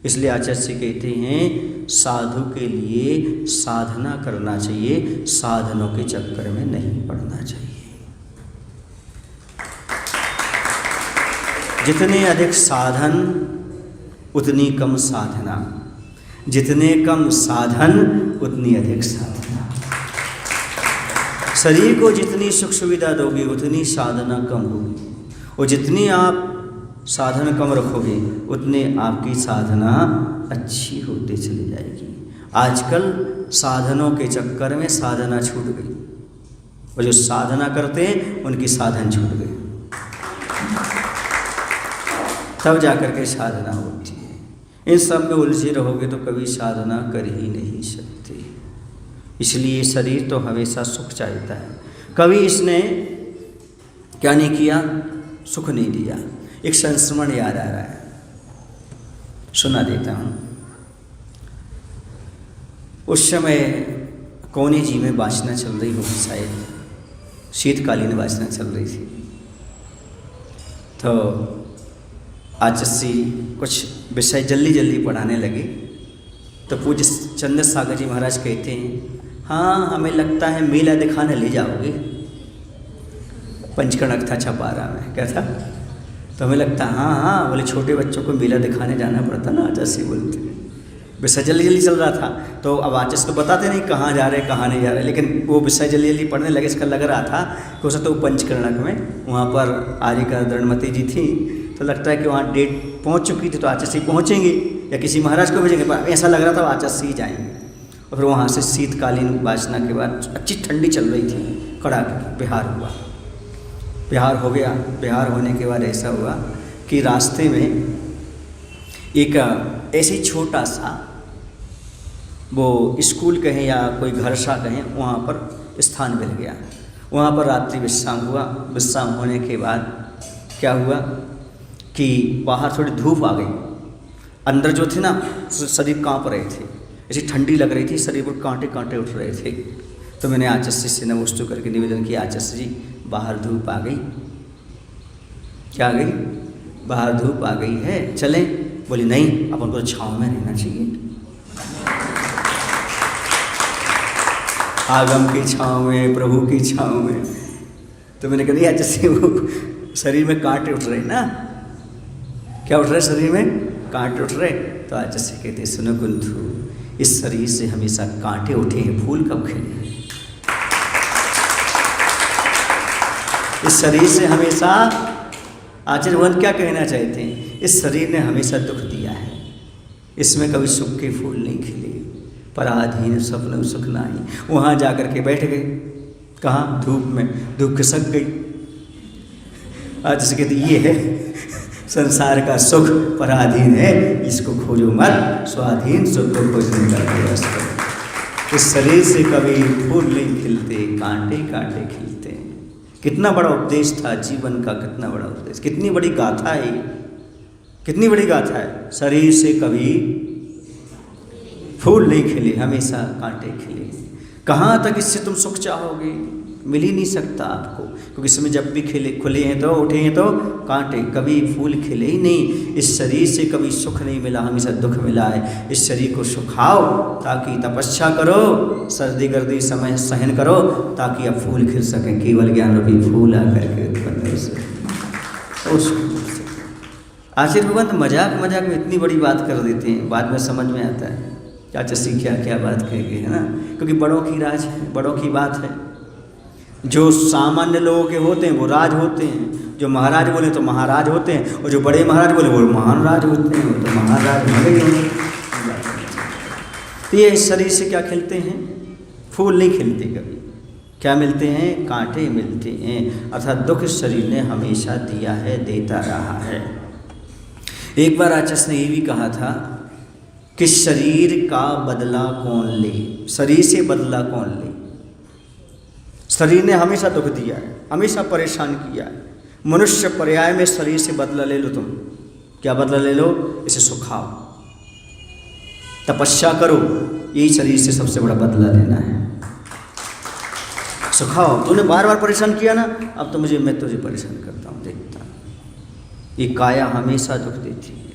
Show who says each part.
Speaker 1: इसलिए आचार्य कहते हैं साधु के लिए साधना करना चाहिए, साधनों के चक्कर में नहीं पड़ना चाहिए। जितने अधिक साधन उतनी कम साधना, जितने कम साधन उतनी अधिक साधना। शरीर को जितनी सुख सुविधा दोगे उतनी साधना कम होगी, और जितनी आप साधन कम रखोगे उतने आपकी साधना अच्छी होती चली जाएगी। आजकल साधनों के चक्कर में साधना छूट गई, और जो साधना करते हैं उनकी साधन छूट गई, तब जाकर के साधना होती है। इन सब में उलझे रहोगे तो कभी साधना कर ही नहीं सकते। इसलिए शरीर तो हमेशा सुख चाहता है। कभी इसने क्या नहीं किया, सुख नहीं दिया। एक संस्मरण याद आ रहा है, सुना देता हूँ। उस समय कोने जी में वासना चल रही हो, शायद शीतकालीन वासना चल रही थी। तो आचार्य कुछ विषय जल्दी जल्दी पढ़ाने लगे। तो पूज्य चंद्र सागर जी महाराज कहते हैं, हाँ हमें लगता है मेला दिखाने ले जाओगे। पंचकर्णक था छपारा में, क्या था? तो हमें लगता हाँ, बोले छोटे बच्चों को मेला दिखाने जाना पड़ता ना, आचार्य बोलते। विषय जल्दी जल्दी चल रहा था, तो अब आचार्य तो बताते नहीं कहाँ जा रहे कहाँ नहीं जा रहे, लेकिन वो विषय जल्दी जल्दी पढ़ने लगे। इसका लग रहा था कि हो सकता है वो पंचकर्णक में वहाँ पर आर्यिका दृढ़मती जी थी, तो लगता है कि वहाँ डेट पहुँच चुकी थी, तो आचार्य पहुँचेंगे या किसी महाराज को भेजेंगे, पर ऐसा लग रहा था आचार्य ही जाएंगे। और फिर वहाँ से शीतकालीन वासना के बाद अच्छी ठंडी चल रही थी, कड़ा बिहार हुआ। बिहार हो गया। बिहार होने के बाद ऐसा हुआ कि रास्ते में एक ऐसे ही छोटा सा वो स्कूल कहें या कोई घर सा कहें, वहाँ पर स्थान मिल गया। वहाँ पर रात्रि विश्राम हुआ। विश्राम होने के बाद क्या हुआ कि बाहर थोड़ी धूप आ गई, अंदर जो थे ना शरीर काँप रहे थे, ऐसी ठंडी लग रही थी, शरीर पर कांटे कांटे उठ रहे थे। तो मैंने आचार्य से नमस्तु करके निवेदन किया, आचार्य जी बाहर धूप आ गई। क्या आ गई? बाहर धूप आ गई है, चलें? बोली नहीं, अपन को छाँव में रहना चाहिए। आगम की छाँव में, प्रभु की छाँव में। तो मैंने कहा नहीं आचार्य, वो शरीर में कांटे उठ रहे ना। क्या उठ रहे शरीर में? कांटे उठ रहे। तो आचार्य कहते सुनो कुंथु, इस शरीर से हमेशा कांटे उठे हैं, फूल कब खिले? इस शरीर से हमेशा, आचार्य भगवान क्या कहना चाहते हैं, इस शरीर ने हमेशा दुख दिया है, इसमें कभी सुख के फूल नहीं खिले। पराधीन स्वप्न सुख नहीं। वहाँ जाकर के बैठ गए, कहाँ? धूप में। धूप खिसक गई। आचार्य कहते ये है संसार का सुख, पराधीन है, इसको खोजो मत, स्वाधीन सुख को खोजने का प्रयास करो। इस शरीर से कभी फूल नहीं खिलते, कांटे कांटे खिलते हैं। कितना बड़ा उपदेश था जीवन का, कितना बड़ा उपदेश, कितनी बड़ी गाथा है, कितनी बड़ी गाथा है। शरीर से कभी फूल नहीं खिले, हमेशा कांटे खिले। कहाँ तक इससे तुम सुख चाहोगे? मिल ही नहीं सकता आपको, क्योंकि इसमें जब भी खिले खुले हैं तो उठे हैं तो कांटे, कभी फूल खिले ही नहीं। इस शरीर से कभी सुख नहीं मिला, हमेशा दुख मिला है। इस शरीर को सुखाओ ताकि तपस्या करो, सर्दी गर्दी समय सहन करो, ताकि अब फूल खिल सकें। केवल ज्ञान रूपी फूल आकर के उत्पन्न हो सके। आचार्य भगवान मजाक मजाक में इतनी बड़ी बात कर देते हैं, बाद में समझ में आता है आचार्य क्या क्या बात कहेंगे, है ना। क्योंकि बड़ों की राज है, बड़ों की बात है। जो सामान्य लोगों के होते हैं वो राज होते हैं, जो महाराज बोले तो महाराज होते हैं, और जो बड़े महाराज बोले वो महान राज होते हैं, वो तो महाराज बने ही होंगे। तो ये इस शरीर से क्या खिलते हैं? फूल नहीं खिलते कभी। क्या मिलते हैं? कांटे मिलते हैं। अर्थात दुख शरीर ने हमेशा दिया है, देता रहा है। एक बार आचार्य ने ये भी कहा था कि शरीर का बदला कौन ले? शरीर से बदला कौन ले? शरीर ने हमेशा दुख दिया है, हमेशा परेशान किया है। मनुष्य पर्याय में शरीर से बदला ले लो। तुम क्या बदला ले लो? इसे सुखाओ, तपस्या करो, यही शरीर से सबसे बड़ा बदला लेना है। सुखाओ। तूने बार बार परेशान किया ना, अब तो मैं तुझे परेशान करता हूँ, देखता हूँ। ये काया हमेशा दुख देती है।